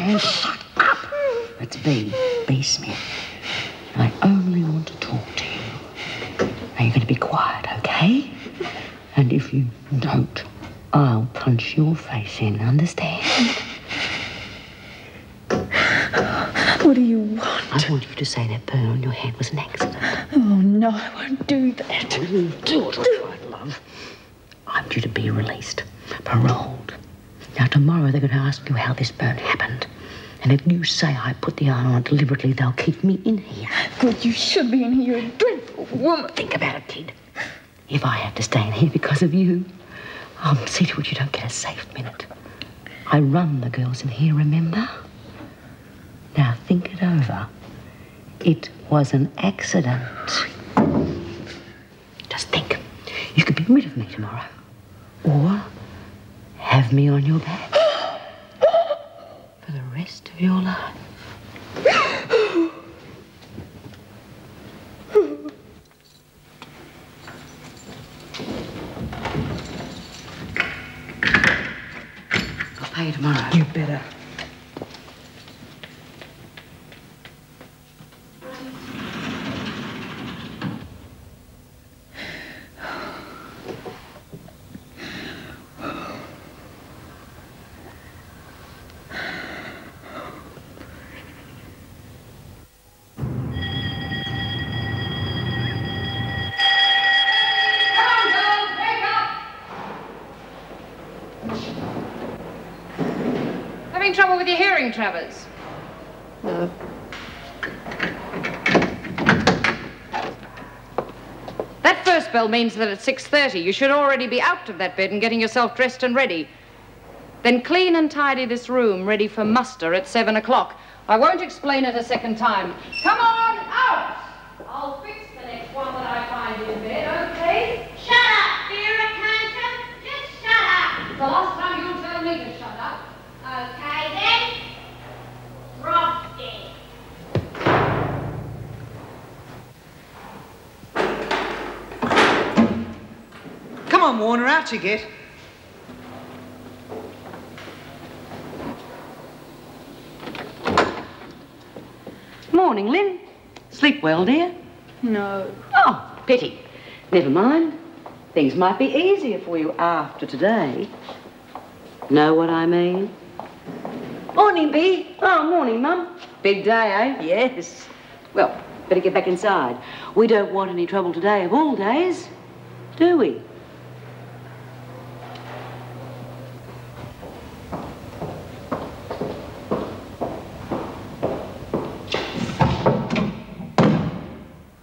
hand. Shut up. It's B Smith. I only want to talk to you. Now you're going to be quiet, okay? And if you don't, I'll punch your face in, understand? What do you want? I want you to say that burn on your head was an accident. Oh, no, I won't do that. You do it, all right, love. I'm due to be released, paroled. Now, tomorrow they're going to ask you how this burn happened. And if you say I put the iron on deliberately, they'll keep me in here. Good, you should be in here. You're a dreadful woman. Think about it, kid. If I have to stay in here because of you, I'll see to it you don't get a safe minute. I run the girls in here, remember? Now, think it over. It was an accident. Just think. You could be rid of me tomorrow. Or have me on your back for the rest of your life. I'll pay you tomorrow. You better. Trouble with your hearing, Travers? No. That first bell means that at 6:30 you should already be out of that bed and getting yourself dressed and ready. Then clean and tidy this room, ready for muster at 7 o'clock. I won't explain it a second time. Come on, out! I'll fix the next one that I find in bed, okay? Shut up, Vera, can't you? Just shut up. It's the last time you'll tell me to shut up. Okay, then. Rob's dead. Come on, Warner, out you get. Morning, Lynn. Sleep well, dear? No. Oh, pity. Never mind. Things might be easier for you after today. Know what I mean? Morning, Bee. Oh, morning, Mum. Big day, eh? Yes. Well, better get back inside. We don't want any trouble today of all days, do we?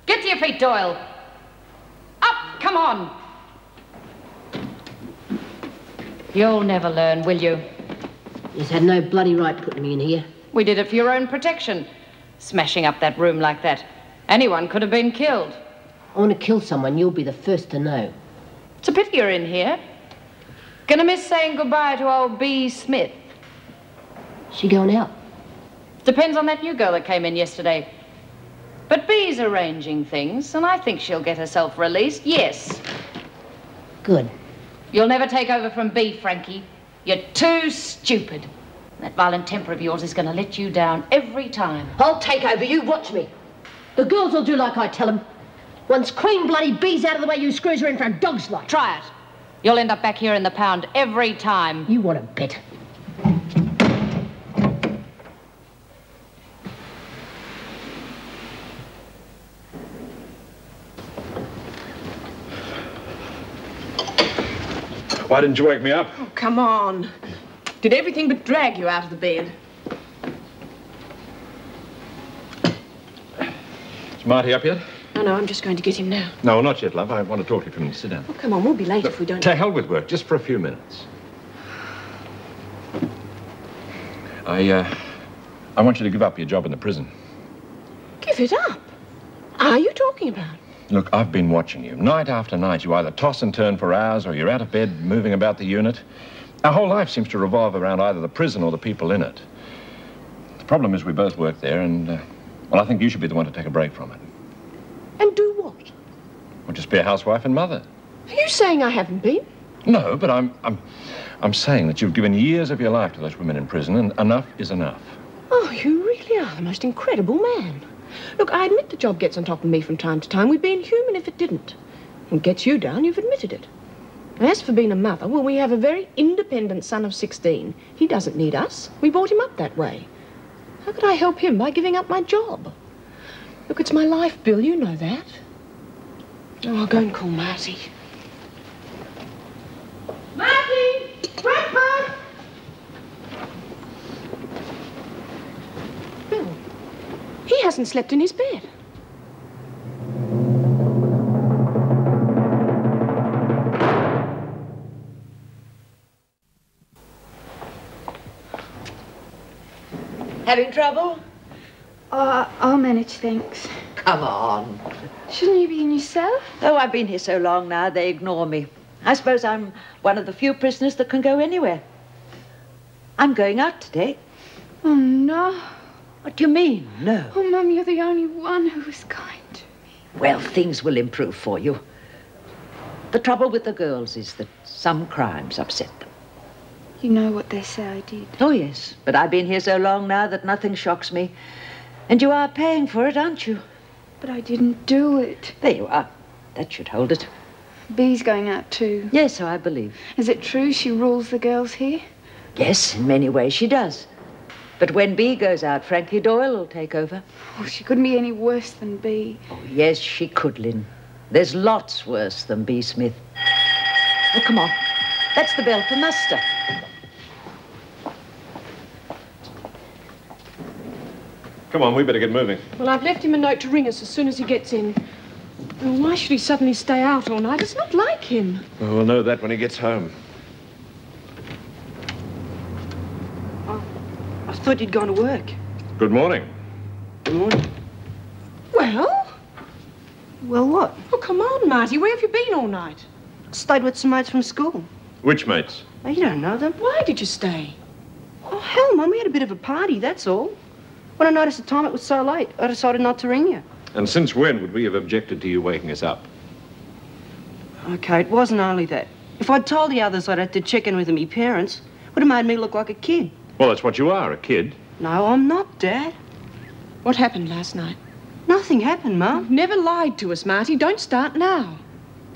Get to your feet, Doyle. Up, come on. You'll never learn, will you? You've had no bloody right putting me in here. We did it for your own protection. Smashing up that room like that. Anyone could have been killed. I want to kill someone, you'll be the first to know. It's a pity you're in here. Gonna miss saying goodbye to old B. Smith. She going out? Depends on that new girl that came in yesterday. But B's arranging things, and I think she'll get herself released, yes. Good. You'll never take over from B, Frankie. You're too stupid. That violent temper of yours is going to let you down every time. I'll take over, you watch me. The girls will do like I tell them. Once Queen bloody B's out of the way, you screws her in for a dog's life. Try it. You'll end up back here in the pound every time. You want to bet? Why didn't you wake me up? Oh, come on. Did everything but drag you out of the bed. Is Marty up yet? No, I'm just going to get him now. No, not yet, love. I want to talk to you for a minute. Sit down. Oh, come on, we'll be late if we don't... To hell with work, just for a few minutes. I want you to give up your job in the prison. Give it up? Are you talking about? Look, I've been watching you. Night after night, you either toss and turn for hours or you're out of bed moving about the unit. Our whole life seems to revolve around either the prison or the people in it. The problem is we both work there and, well, I think you should be the one to take a break from it. And do what? Well, just be a housewife and mother. Are you saying I haven't been? No, but I'm saying that you've given years of your life to those women in prison, and enough is enough. Oh, you really are the most incredible man. Look, I admit the job gets on top of me from time to time. We'd be inhuman if it didn't. It gets you down, you've admitted it. As for being a mother, well, we have a very independent son of 16. He doesn't need us. We brought him up that way. How could I help him by giving up my job? Look, it's my life, Bill, you know that. Oh, I'll go and call Marty. Marty! Grandpa! Bill, he hasn't slept in his bed. Having trouble? I'll manage, thanks. Come on. Shouldn't you be in yourself? Oh, I've been here so long now, they ignore me. I suppose I'm one of the few prisoners that can go anywhere. I'm going out today. Oh, no. What do you mean, no? Oh, Mum, you're the only one who was kind to me. Well, things will improve for you. The trouble with the girls is that some crimes upset them. You know what they say I did. Oh, yes, but I've been here so long now that nothing shocks me. And you are paying for it, aren't you? But I didn't do it. There you are. That should hold it. Bee's going out too. Yes, so I believe. Is it true she rules the girls here? Yes, in many ways she does. But when Bee goes out, Frankie Doyle will take over. Oh, she couldn't be any worse than Bee. Oh, yes, she could, Lynn. There's lots worse than Bee Smith. Oh, come on. That's the bell for muster. Come on, we better get moving. Well, I've left him a note to ring us as soon as he gets in. Well, why should he suddenly stay out all night? It's not like him. Well, we'll know that when he gets home. I thought you'd gone to work. Good morning. Good morning. Well? Well, what? Oh, come on, Marty. Where have you been all night? Stayed with some mates from school. Which mates? Oh, you don't know them. Why did you stay? Oh, hell, Mum, we had a bit of a party, that's all. When I noticed the time it was so late, I decided not to ring you. And since when would we have objected to you waking us up? Okay, it wasn't only that. If I'd told the others I'd have to check in with me parents, it would have made me look like a kid. Well, that's what you are, a kid. No, I'm not, Dad. What happened last night? Nothing happened, Mum. You've never lied to us, Marty. Don't start now.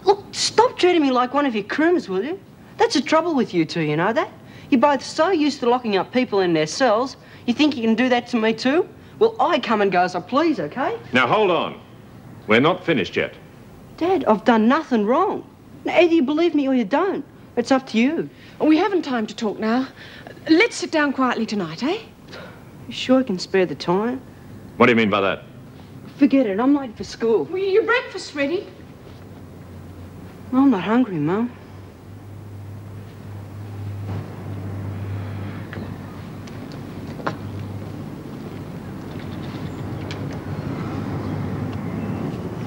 Look, stop treating me like one of your crims, will you? That's the trouble with you two, you know that? You're both so used to locking up people in their cells, you think you can do that to me too? Well, I come and go as I please, okay? Now, hold on. We're not finished yet. Dad, I've done nothing wrong. Now, either you believe me or you don't. It's up to you. We haven't time to talk now. Let's sit down quietly tonight, eh? You sure can spare the time? What do you mean by that? Forget it, I'm late for school. Well, your breakfast's ready. I'm not hungry, Mum.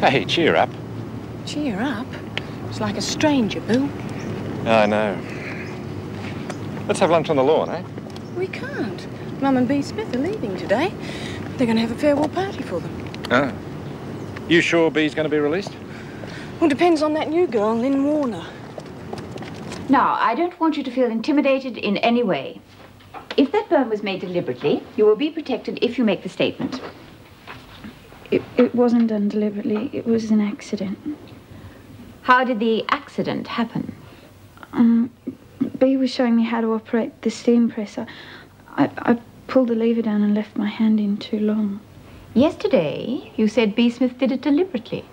Hey, cheer up. Cheer up. It's like a stranger, Bill. I know. Let's have lunch on the lawn, eh? We can't. Mum and Bee Smith are leaving today. They're going to have a farewell party for them. Oh. You sure Bee's going to be released? Well, depends on that new girl, Lynn Warner. Now, I don't want you to feel intimidated in any way. If that burn was made deliberately, you will be protected if you make the statement. It wasn't done deliberately. It was an accident. How did the accident happen? Bea was showing me how to operate the steam press. I pulled the lever down and left my hand in too long. Yesterday, you said Bee Smith did it deliberately.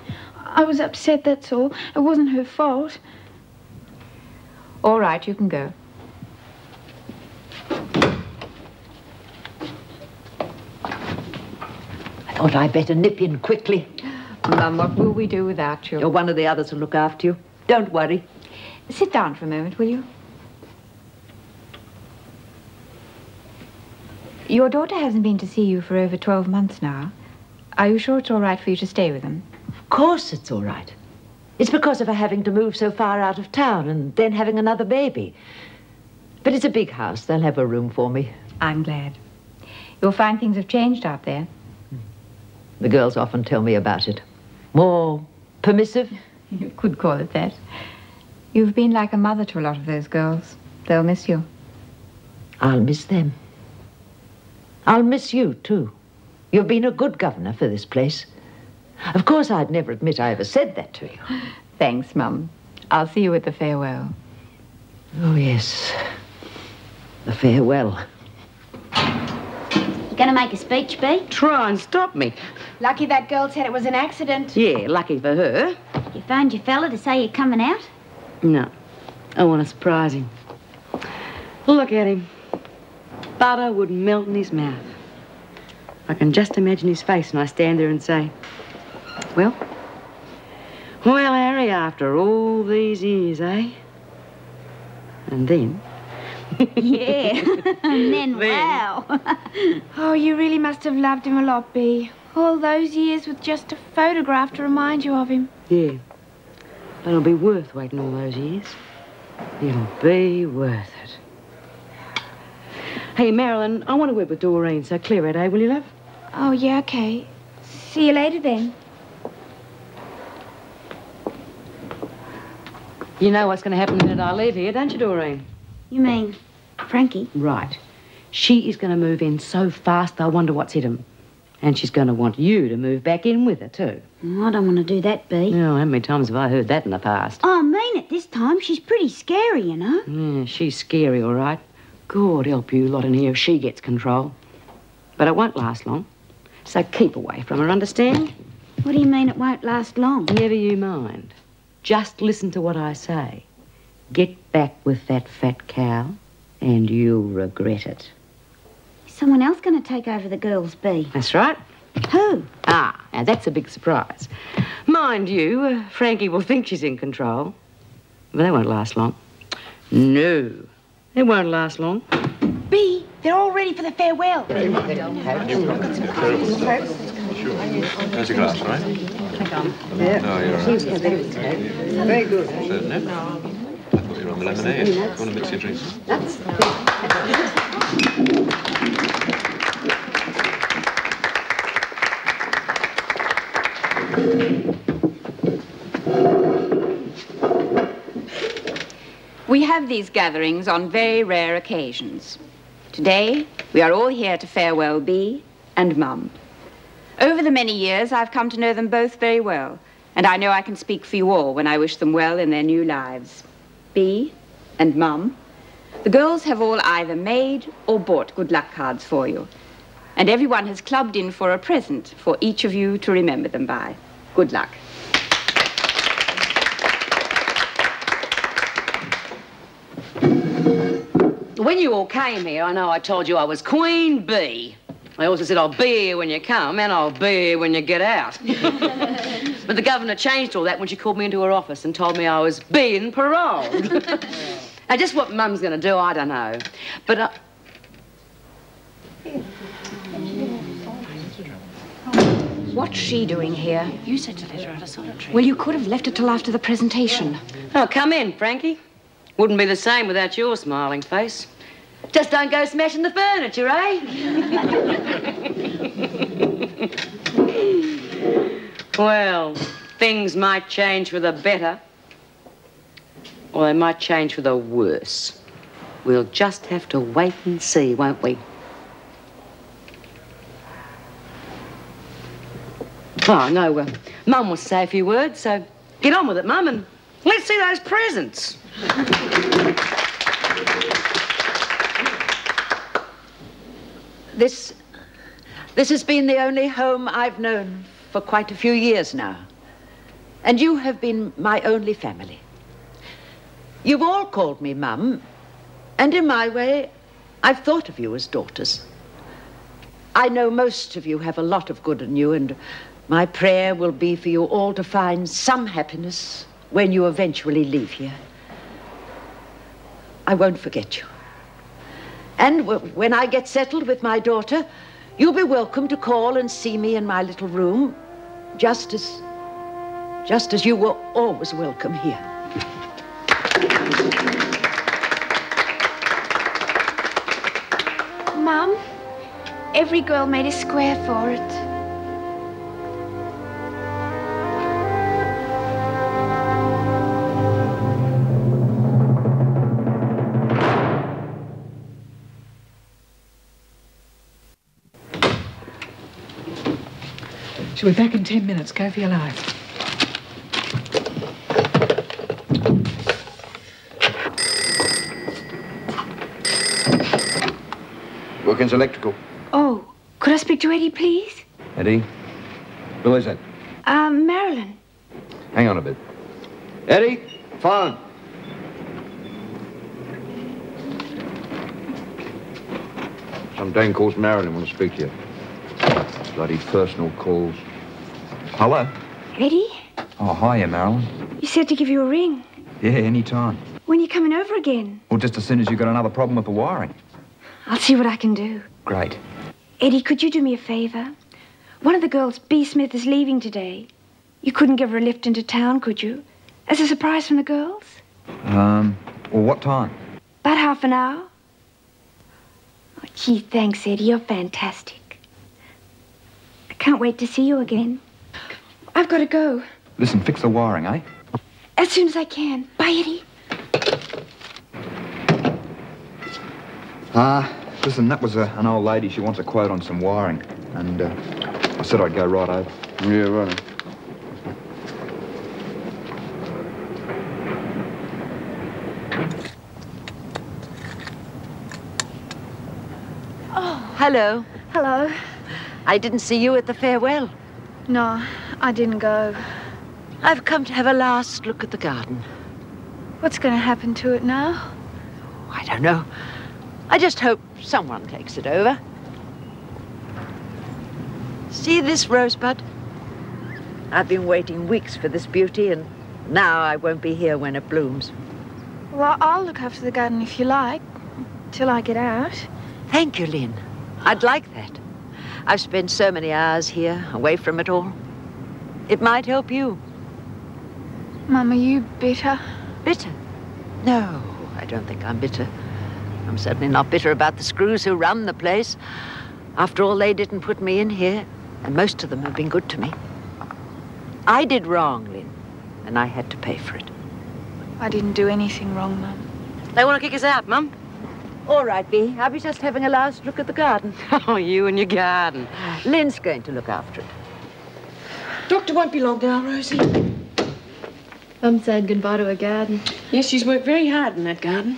I was upset, that's all. It wasn't her fault. All right, you can go. I thought I'd better nip in quickly. Mum, what will we do without you? Or one of the others will look after you. Don't worry. Sit down for a moment, will you? Your daughter hasn't been to see you for over 12 months now. Are you sure it's all right for you to stay with them? Of course it's all right. It's because of her having to move so far out of town and then having another baby. But it's a big house. They'll have a room for me. I'm glad. You'll find things have changed out there. The girls often tell me about it. More permissive? You could call it that. You've been like a mother to a lot of those girls. They'll miss you. I'll miss them. I'll miss you, too. You've been a good governor for this place. Of course, I'd never admit I ever said that to you. Thanks, Mum. I'll see you at the farewell. Oh, yes. The farewell. You going to make a speech, Bea? Try and stop me. Lucky that girl said it was an accident. Yeah, lucky for her. You phoned your fella to say you're coming out? No. I want to surprise him. Look at him. Butter would melt in his mouth. I can just imagine his face when I stand there and say, well, Harry, after all these years, eh? And then... Yeah, and then, wow. Oh, you really must have loved him a lot, Bea. All those years with just a photograph to remind you of him. Yeah. But it'll be worth waiting all those years. It'll be worth it. Hey, Marilyn, I want to work with Doreen, so clear it, eh, will you, love? Oh, yeah, okay. See you later, then. You know what's going to happen the minute I leave here, don't you, Doreen? You mean Frankie? Right. She is going to move in so fast, I wonder what's hit him. And she's going to want you to move back in with her, too. Oh, I don't want to do that, Bea. Oh, how many times have I heard that in the past? Oh, I mean it this time. She's pretty scary, you know. Yeah, she's scary, all right. God help you lot in here if she gets control. But it won't last long. So keep away from her, understand? What do you mean it won't last long? Never you mind. Just listen to what I say. Get back with that fat cow, and you'll regret it. Is someone else going to take over the girls, Bea? That's right. Who? Ah, now that's a big surprise. Mind you, Frankie will think she's in control. But that won't last long. No, it won't last long. Bea, they're all ready for the farewell. There's your glass, all right? Yeah. No, you're all right. Very good. Certain, eh? I thought you were on the lemonade. You want to mix your drinks? That's... We have these gatherings on very rare occasions. Today, we are all here to farewell Bea and Mum. Over the many years, I've come to know them both very well, and I know I can speak for you all when I wish them well in their new lives. Bea and Mum, the girls have all either made or bought good luck cards for you, and everyone has clubbed in for a present for each of you to remember them by. Good luck. When you all came here, I know I told you I was Queen Bee. I also said I'll be here when you come and I'll be here when you get out. But the governor changed all that when she called me into her office and told me I was being paroled. Now, just what Mum's going to do, I don't know. But What's she doing here? you said to let her out of solitary. Well, you could have left it till after the presentation. Oh, come in, Frankie. Wouldn't be the same without your smiling face. Just don't go smashing the furniture, eh? Well, things might change for the better, or they might change for the worse. We'll just have to wait and see, won't we? Oh, no, Mum wants to say a few words, so get on with it, Mum, and let's see those presents. This has been the only home I've known for quite a few years now. And you have been my only family. You've all called me Mum, and in my way, I've thought of you as daughters. I know most of you have a lot of good in you, and my prayer will be for you all to find some happiness when you eventually leave here. I won't forget you. And when I get settled with my daughter, you'll be welcome to call and see me in my little room, just as you were always welcome here. Mum, every girl made a square for it. She'll be back in 10 minutes. Go for your life. Wilkins Electrical. Oh, could I speak to Eddie, please? Eddie? Who is it? Marilyn. Hang on a bit. Eddie? Phone. Some dame calls Marilyn. Want to speak to you. Bloody personal calls. Hello? Eddie, Oh, hiya, Marilyn. you said to give you a ring. Yeah, any time. When you coming over again? Well, just as soon as you've got another problem with the wiring. I'll see what I can do. Great. Eddie, could you do me a favor? One of the girls, B. Smith, is leaving today. You couldn't give her a lift into town, could you? As a surprise from the girls? Well, what time? About half an hour. Oh, gee, thanks, Eddie. You're fantastic. I can't wait to see you again. I've got to go. Listen, fix the wiring, eh? As soon as I can. Bye, Eddie. Listen, that was an old lady. She wants a quote on some wiring. And I said I'd go right over. Yeah, right. Oh, hello. Hello. I didn't see you at the farewell. No, I didn't go. I've come to have a last look at the garden. What's going to happen to it now? I don't know. I just hope someone takes it over. See this rosebud? I've been waiting weeks for this beauty, and now I won't be here when it blooms. Well, I'll look after the garden if you like, till I get out. Thank you, Lynn. I'd like that. I've spent so many hours here, away from it all. It might help you. Mum, are you bitter? Bitter? No, I don't think I'm bitter. I'm certainly not bitter about the screws who run the place. After all, they didn't put me in here, and most of them have been good to me. I did wrong, Lynn, and I had to pay for it. I didn't do anything wrong, Mum. They want to kick us out, Mum. All right, Bee. I'll be just having a last look at the garden. Oh, you and your garden. Lynn's going to look after it. Doctor won't be long now, Rosie. Mum said goodbye to her garden. Yes, she's worked very hard in that garden.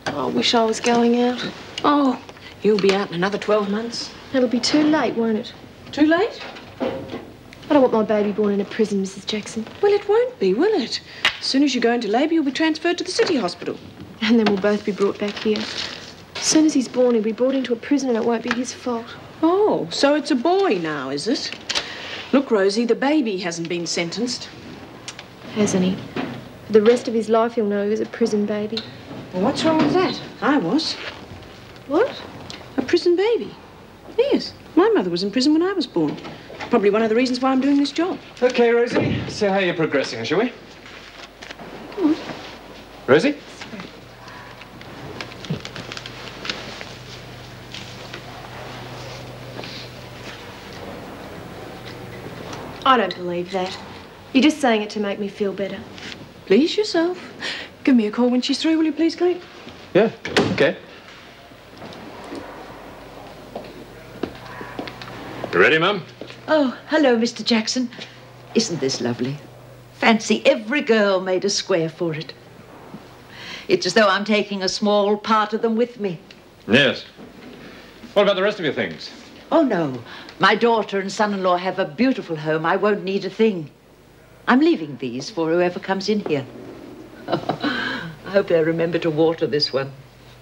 Oh, I wish I was going out. Oh, you'll be out in another 12 months. It'll be too late, won't it? Too late? I don't want my baby born in a prison, Mrs. Jackson. Well, it won't be, will it? As soon as you go into labour, you'll be transferred to the city hospital. And then we'll both be brought back here. As soon as he's born, he'll be brought into a prison and it won't be his fault. Oh, so it's a boy now, is it? Look, Rosie, the baby hasn't been sentenced. Hasn't he? For the rest of his life, he'll know he was a prison baby. Well, what's wrong with that? I was. What? A prison baby. Yes. My mother was in prison when I was born. Probably one of the reasons why I'm doing this job. Okay, Rosie. See how you're progressing, shall we? Come on. Rosie? I don't believe that. You're just saying it to make me feel better. Please yourself. Give me a call when she's through, will you please, Kate? Yeah, okay. You ready, Mum? Oh, hello, Mr. Jackson. Isn't this lovely? Fancy every girl made a square for it. It's as though I'm taking a small part of them with me. Yes. What about the rest of your things? Oh, no. My daughter and son-in-law have a beautiful home. I won't need a thing. I'm leaving these for whoever comes in here. I hope they'll remember to water this one.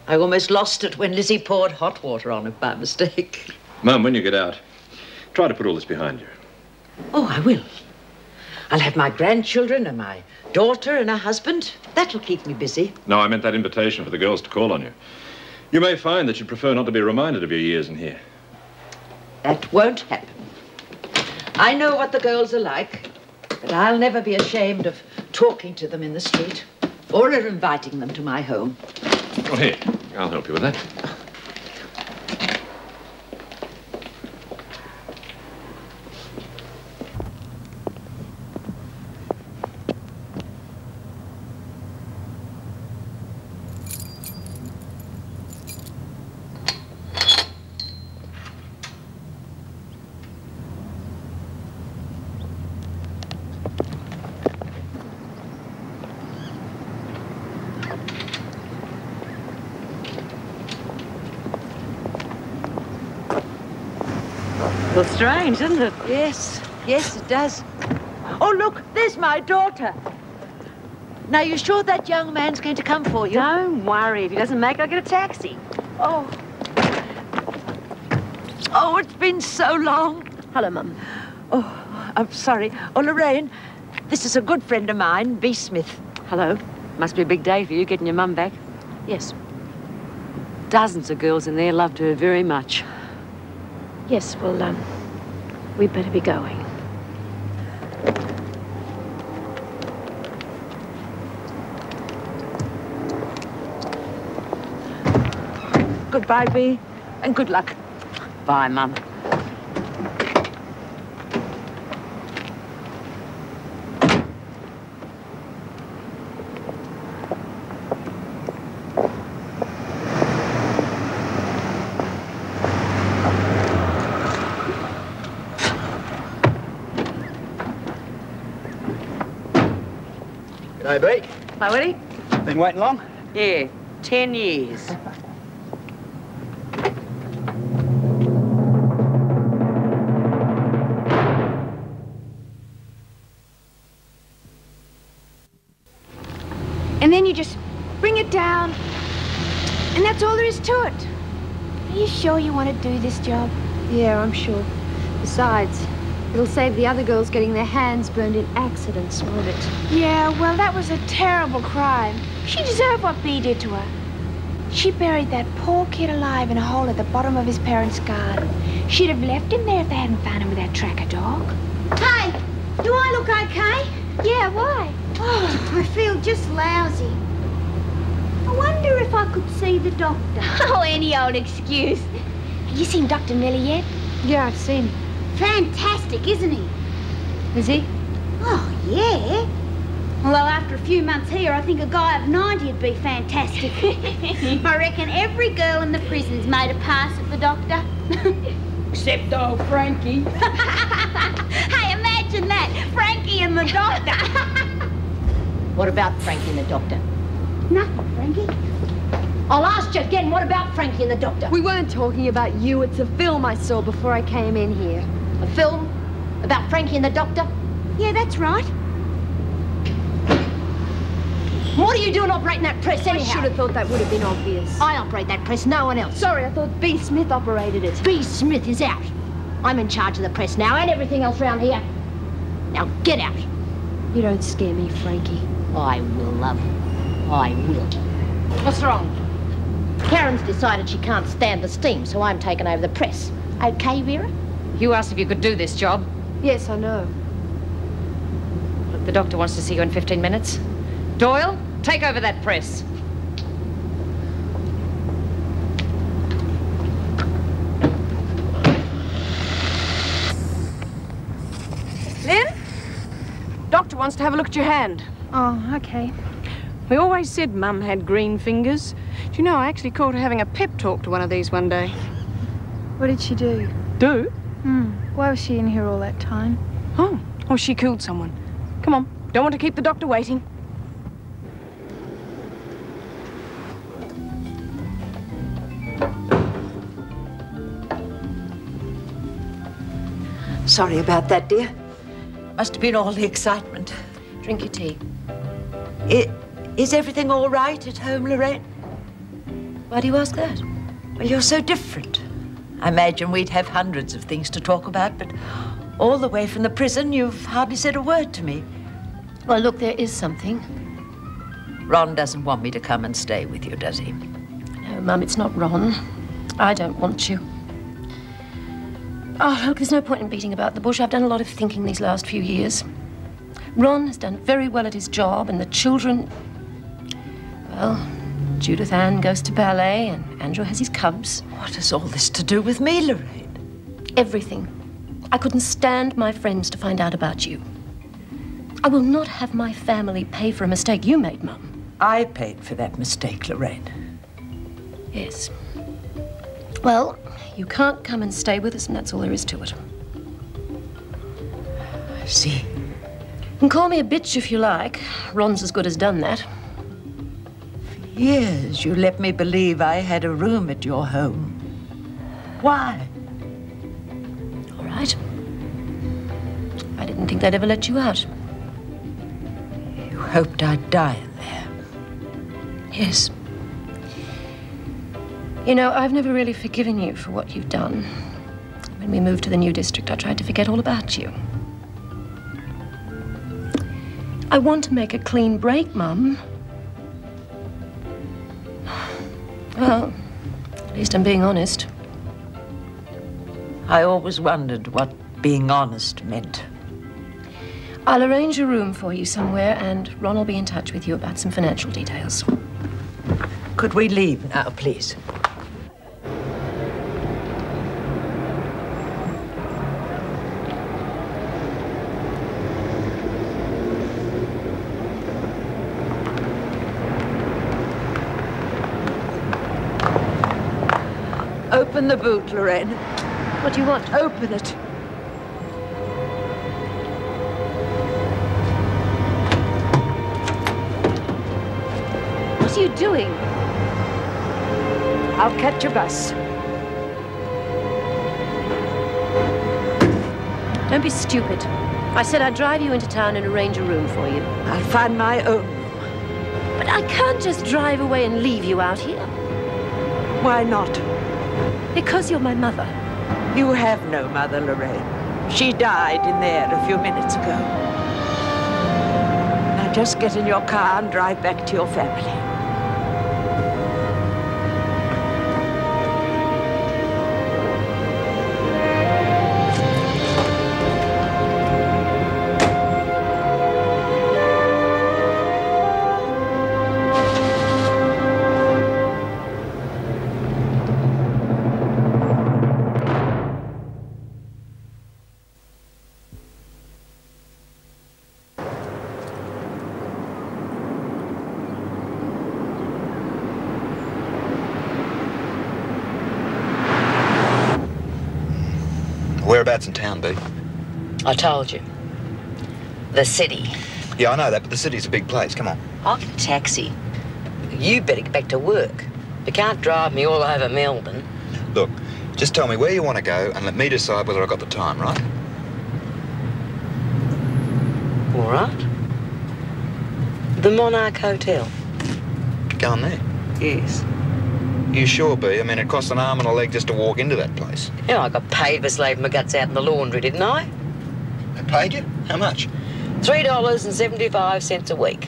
I almost lost it when Lizzie poured hot water on it by mistake. Mum, when you get out, try to put all this behind you. Oh, I will. I'll have my grandchildren and my daughter and her husband. That'll keep me busy. No, I meant that invitation for the girls to call on you. You may find that you'd prefer not to be reminded of your years in here. That won't happen. I know what the girls are like, but I'll never be ashamed of talking to them in the street or of inviting them to my home. Well, here, I'll help you with that. Feels strange, doesn't it? Yes, yes, it does. Oh, look, there's my daughter. Now, you sure that young man's going to come for you? Don't worry. If he doesn't make it, I'll get a taxi. Oh. Oh, it's been so long. Hello, Mum. Oh, I'm sorry. Oh, Lorraine, this is a good friend of mine, B. Smith. Hello. Must be a big day for you getting your mum back. Yes. Dozens of girls in there loved her very much. Yes, well, we'd better be going. Goodbye, B, and good luck. Bye, Mum. G'day, B. Hi, Woody. Been waiting long? Yeah, 10 years. And then you just bring it down, and that's all there is to it. Are you sure you want to do this job? Yeah, I'm sure. Besides, it'll save the other girls getting their hands burned in accidents, won't it? Yeah, well, that was a terrible crime. She deserved what Bea did to her. She buried that poor kid alive in a hole at the bottom of his parents' garden. She'd have left him there if they hadn't found him with that tracker dog. Hey, do I look okay? Yeah, why? Oh, I feel just lousy. I wonder if I could see the doctor. Oh, any old excuse. Have you seen Dr. Millie yet? Yeah, I've seen him. Fantastic, isn't he? Is he? Oh, yeah. Although after a few months here, I think a guy of 90 would be fantastic. I reckon every girl in the prison's made a pass at the doctor. Except old Frankie. Hey, imagine that. Frankie and the doctor. What about Frankie and the doctor? Nothing, Frankie. I'll ask you again, what about Frankie and the doctor? We weren't talking about you. It's a film I saw before I came in here. A film about Frankie and the doctor? Yeah, that's right. What are you doing operating that press anyhow? I should have thought that would have been obvious. I operate that press, no one else. Sorry, I thought B. Smith operated it. B. Smith is out. I'm in charge of the press now and everything else round here. Now get out. You don't scare me, Frankie. I will, love. I will. What's wrong? Karen's decided she can't stand the steam, so I'm taking over the press. Okay, Vera? You asked if you could do this job. Yes, I know. Look, the doctor wants to see you in 15 minutes. Doyle, take over that press. Lynn? Doctor wants to have a look at your hand. Oh, okay. We always said Mum had green fingers. Do you know, I actually caught her having a pep talk to one of these one day. What did she do? Do? Why was she in here all that time? Oh, she killed someone. Come on, don't want to keep the doctor waiting. Sorry about that, dear. Must have been all the excitement. Drink your tea. Is everything all right at home, Lorraine? Why do you ask that? Well, you're so different. I imagine we'd have hundreds of things to talk about, but all the way from the prison, you've hardly said a word to me. Well, look, there is something. Ron doesn't want me to come and stay with you, does he? No, Mum, it's not Ron. I don't want you. Oh, look, there's no point in beating about the bush. I've done a lot of thinking these last few years. Ron has done very well at his job, and the children... Well, Judith Ann goes to ballet, and Andrew has his cubs. What has all this to do with me, Lorraine? Everything. I couldn't stand my friends to find out about you. I will not have my family pay for a mistake you made, Mum. I paid for that mistake, Lorraine. Yes. Well, you can't come and stay with us, and that's all there is to it. I see. You can call me a bitch if you like. Ron's as good as done that. For years, you let me believe I had a room at your home. Why? All didn't think they'd ever let you out. You hoped I'd die in there. Yes. You know, I've never really forgiven you for what you've done. When we moved to the new district, I tried to forget all about you. I want to make a clean break, Mum. Well, at least I'm being honest. I always wondered what being honest meant. I'll arrange a room for you somewhere, and Ron will be in touch with you about some financial details. Could we leave now, please? Open the boot, Lorraine. What do you want? Open it. What are you doing? I'll catch a bus. Don't be stupid. I said I'd drive you into town and arrange a room for you. I'll find my own room. But I can't just drive away and leave you out here. Why not? Because you're my mother. You have no mother, Lorraine. She died in there a few minutes ago. Now just get in your car and drive back to your family. Whereabouts in town, B? I told you. The city. Yeah, I know that, but the city's a big place. Come on. I'll get a taxi. You better get back to work. You can't drive me all over Melbourne. Look, just tell me where you want to go and let me decide whether I've got the time, right? All right. The Monarch Hotel. Going there? Yes. You sure, B? I mean, it costs an arm and a leg just to walk into that place. Yeah, I got paid for slaving my guts out in the laundry, didn't I? They paid you? How much? $3.75 a week.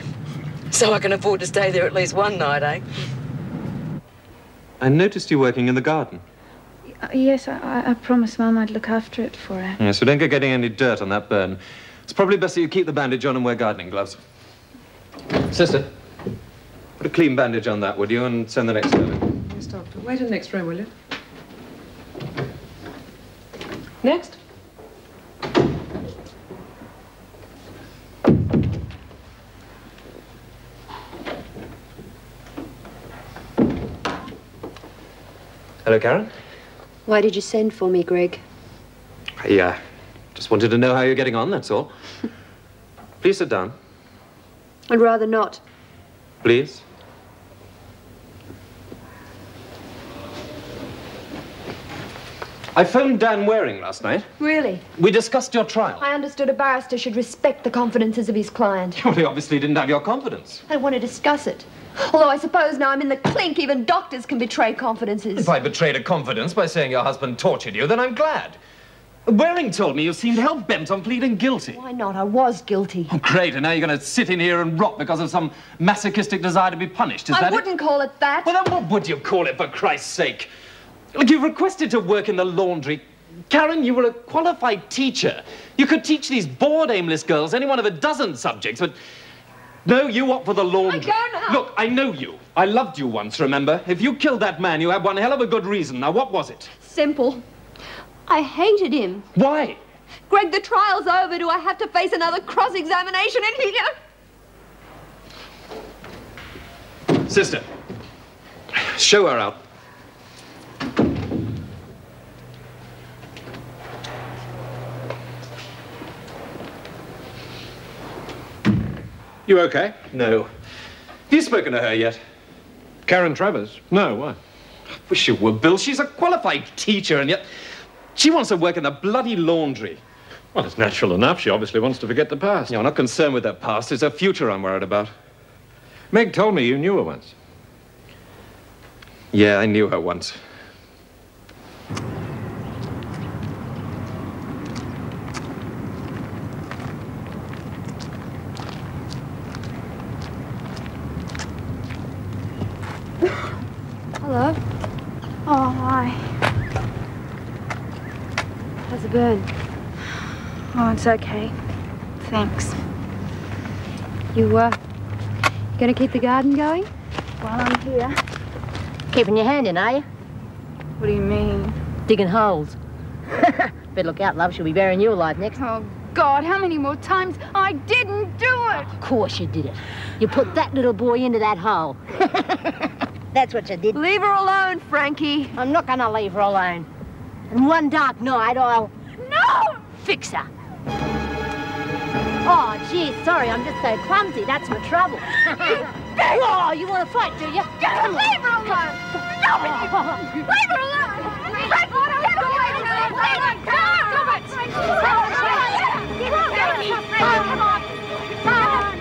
So I can afford to stay there at least one night, eh? I noticed you working in the garden. Yes, I promised Mum I'd look after it for her. Yeah, so don't go getting any dirt on that burn. It's probably best that you keep the bandage on and wear gardening gloves. Sister, put a clean bandage on that, would you, and send the next serving. Yes, Doctor. Wait in the next room, will you? Next. Hello, Karen. Why did you send for me, Greg? I just wanted to know how you're getting on, that's all. Please sit down. I'd rather not. Please. I phoned Dan Waring last night. Really? We discussed your trial. I understood a barrister should respect the confidences of his client. Well, he obviously didn't have your confidence. I want to discuss it. Although I suppose now I'm in the clink, even doctors can betray confidences. If I betrayed a confidence by saying your husband tortured you, then I'm glad. Waring told me you seemed hell-bent on pleading guilty. Why not? I was guilty. Oh, great, and now you're going to sit in here and rot because of some masochistic desire to be punished, is that it? I wouldn't call it that. Well, then what would you call it, for Christ's sake? Look, you've requested to work in the laundry. Karen, you were a qualified teacher. You could teach these bored, aimless girls any one of a dozen subjects, but... No, you opt for the laundry. I don't know. Look, I know you. I loved you once, remember? If you killed that man, you had one hell of a good reason. Now, what was it? Simple. I hated him. Why? Greg, the trial's over. Do I have to face another cross-examination in here? Sister, show her out. You okay? No. Have you spoken to her yet? Karen Travers? No, why? I wish you would, Bill. She's a qualified teacher, and yet she wants to work in the bloody laundry. Well, it's natural enough. She obviously wants to forget the past. Yeah, I'm not concerned with that past. It's her future I'm worried about. Meg told me you knew her once. Yeah, I knew her once. Hello. Oh, hi. How's the burn? Oh, it's okay. Thanks. You gonna keep the garden going? While I'm here. Keeping your hand in, are you? What do you mean? Digging holes. Better look out, love. She'll be burying you alive next. Oh, God, how many more times? I didn't do it! Of course you did it. You put that little boy into that hole. That's what you did. Leave her alone, Frankie. I'm not gonna leave her alone. And one dark night, I'll... No! Fix her. Oh, gee, sorry, I'm just so clumsy. That's my trouble. Oh, you want to fight, do you? Come on. Leave her alone! Stop it! Leave her alone! Frankie, get away from her! Leave her! Stop it! Give it to me! Come on!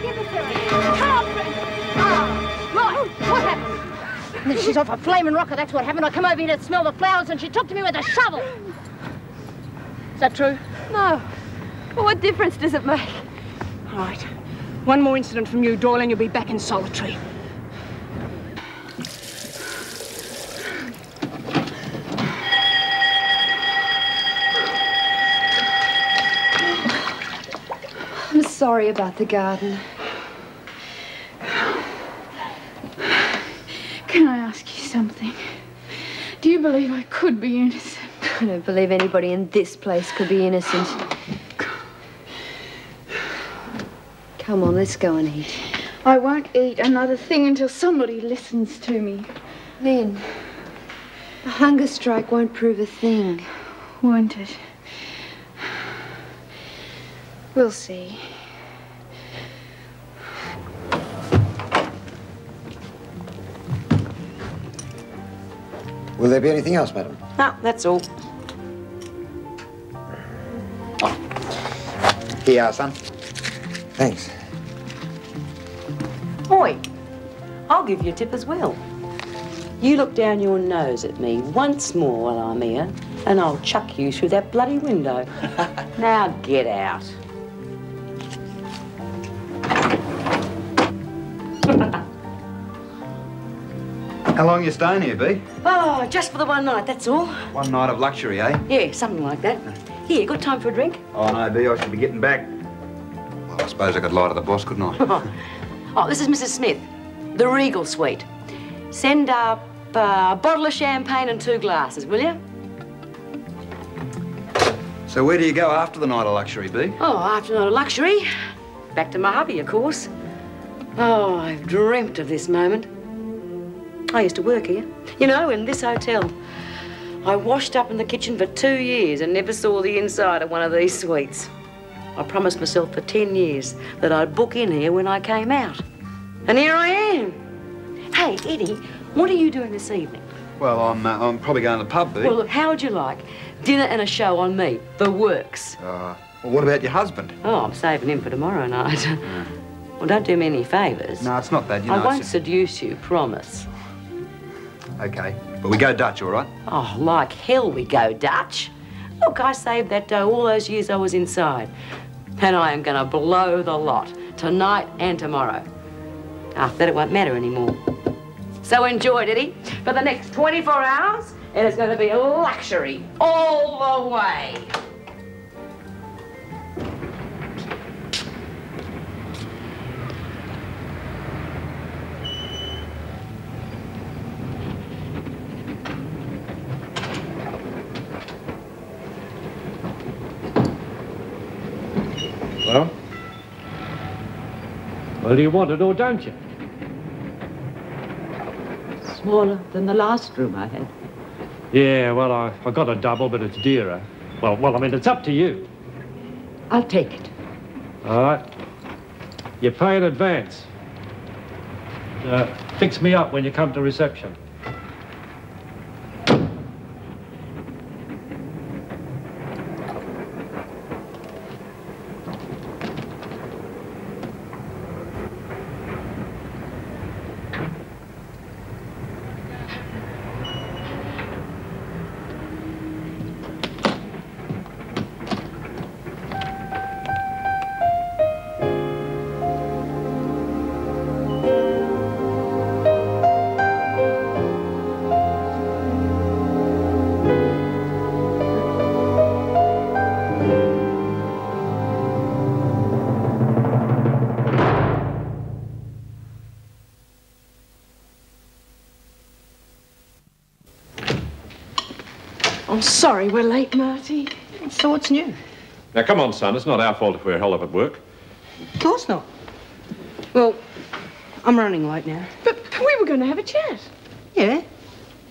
Give it to me! Come on, Frankie! Right, what happened? She's off a flaming rocker, that's what happened. I come over here to smell the flowers and she took to me with a shovel. Is that true? No. Well, what difference does it make? All right. One more incident from you, Doyle, and you'll be back in solitary. I'm sorry about the garden. Can I ask you something? Do you believe I could be innocent? I don't believe anybody in this place could be innocent. Come on, let's go and eat. I won't eat another thing until somebody listens to me. Lynn, a hunger strike won't prove a thing. Won't it? We'll see. Will there be anything else, madam? No, that's all. Here you are, son. Thanks. Oi, I'll give you a tip as well. You look down your nose at me once more while I'm here, and I'll chuck you through that bloody window. Now get out. How long are you staying here, B? Oh, just for the one night, that's all. One night of luxury, eh? Yeah, something like that. Here, good time for a drink? Oh, no, B, I should be getting back. Well, I suppose I could lie to the boss, couldn't I? Oh, this is Mrs. Smith, the Regal Suite. Send up a bottle of champagne and 2 glasses, will you? So where do you go after the night of luxury, B? Oh, after night of luxury, back to my hubby, of course. Oh, I've dreamt of this moment. I used to work here, you know, in this hotel. I washed up in the kitchen for 2 years and never saw the inside of one of these suites. I promised myself for 10 years that I'd book in here when I came out. And here I am. Hey, Eddie, what are you doing this evening? Well, I'm probably going to the pub, B. Well, look, how would you like dinner and a show on me, the works? Well, what about your husband? Oh, I'm saving him for tomorrow night. Well, don't do me any favours. No, it's not that, you know. I won't seduce you, promise. OK, but we go Dutch, all right? Oh, like hell we go Dutch. Look, I saved that dough all those years I was inside. And I am going to blow the lot, tonight and tomorrow. After that, it won't matter anymore. So enjoy it, Eddie. For the next 24 hours, it is going to be luxury all the way. Well, do you want it or don't you? Smaller than the last room I had. Yeah, well, I got a double, but it's dearer. Well, I mean, it's up to you. I'll take it. All right. You pay in advance. Fix me up when you come to reception. I'm sorry we're late, Marty. So what's new? Now, come on, son. It's not our fault if we're hell up at work. Of course not. Well, I'm running late now. But we were going to have a chat. Yeah?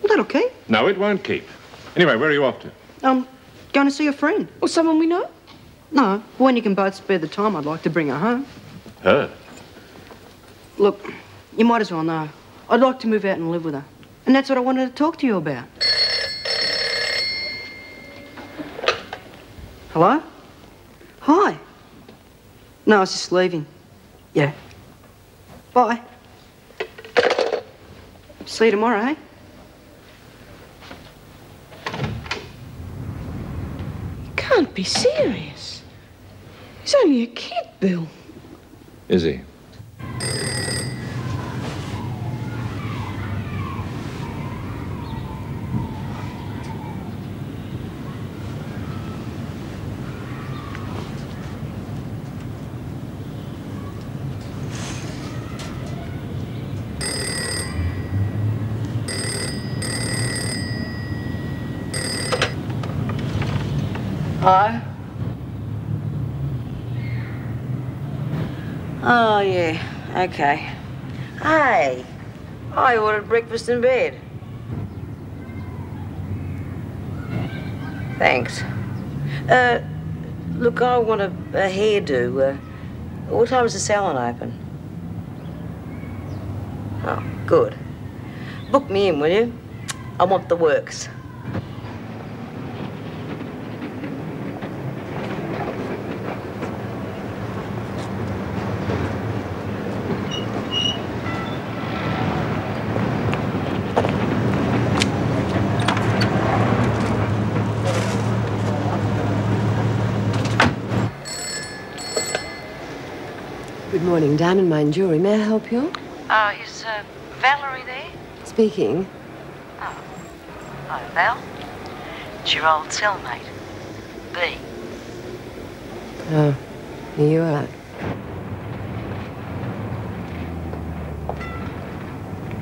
Well, that'll keep. No, it won't keep. Anyway, where are you off to? I'm going to see a friend. Or someone we know? No, when you can both spare the time, I'd like to bring her home. Her? Look, you might as well know. I'd like to move out and live with her. And that's what I wanted to talk to you about. Hello? Hi. No, I was just leaving. Yeah. Bye. See you tomorrow, eh? You can't be serious. He's only a kid, Bill. Is he? Hello? Oh, yeah. Okay. Hey, I ordered breakfast in bed. Thanks. Look, I want a hairdo. What time is the salon open? Oh, good. Book me in, will you? I want the works. Good morning, Diamond Mine Jewelry. May I help you? Is Valerie there? Speaking. Oh. Hi, Val. It's your old cellmate, B. Oh, here you are.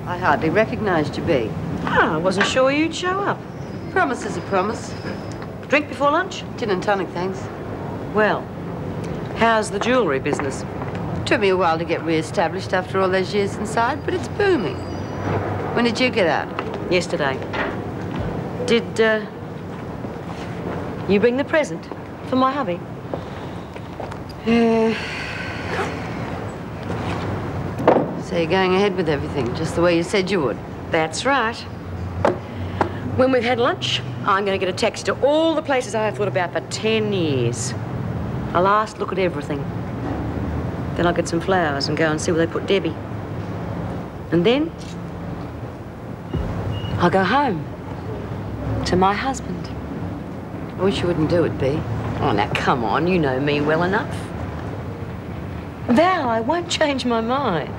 I hardly recognized you, B. I wasn't sure you'd show up. Promise is a promise. Drink before lunch? Gin and tonic, thanks. Well, how's the jewellery business? Took me a while to get re-established after all those years inside, but it's booming. When did you get out? Yesterday. Did, you bring the present for my hubby? So you're going ahead with everything, just the way you said you would? That's right. When we've had lunch, I'm going to get a taxi to all the places I have thought about for 10 years. A last look at everything. Then I'll get some flowers and go and see where they put Debbie. And then I'll go home to my husband. I wish you wouldn't do it, B. Oh, now, come on. You know me well enough. Val, I won't change my mind.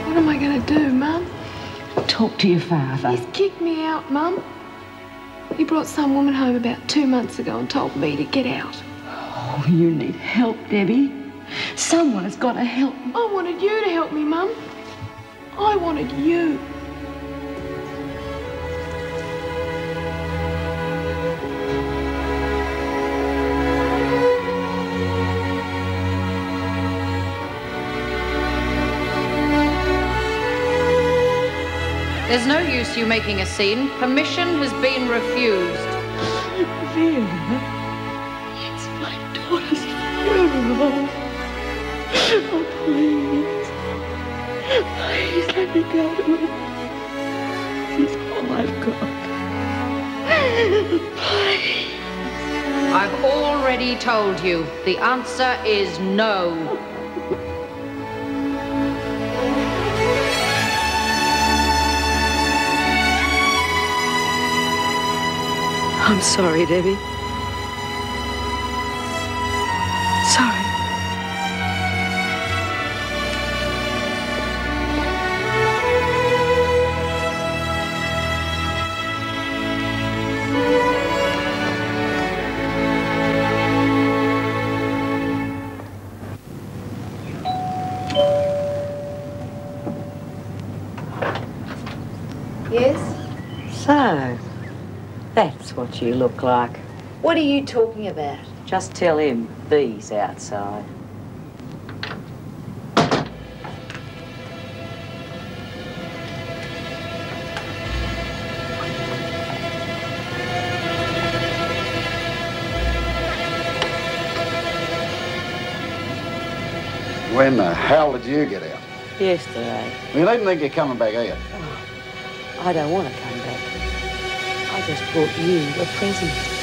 What am I going to do, Mum? Talk to your father. He's kicked me out, Mum. He brought some woman home about 2 months ago and told me to get out. Oh, you need help, Debbie. Someone has got to help. I wanted you to help me, Mum. I wanted you. There's no use you making a scene. Permission has been refused. Really? It's my daughter's funeral. Oh, please. Please let me go to it. She's all I've got. Please. I've already told you. The answer is no. I'm sorry, Debbie. Sorry. Yes? So, that's what you look like. What are you talking about? Just tell him B's outside. When the hell did you get out? Yesterday. You needn't think you're coming back out. I don't want to come back. I just brought you a present.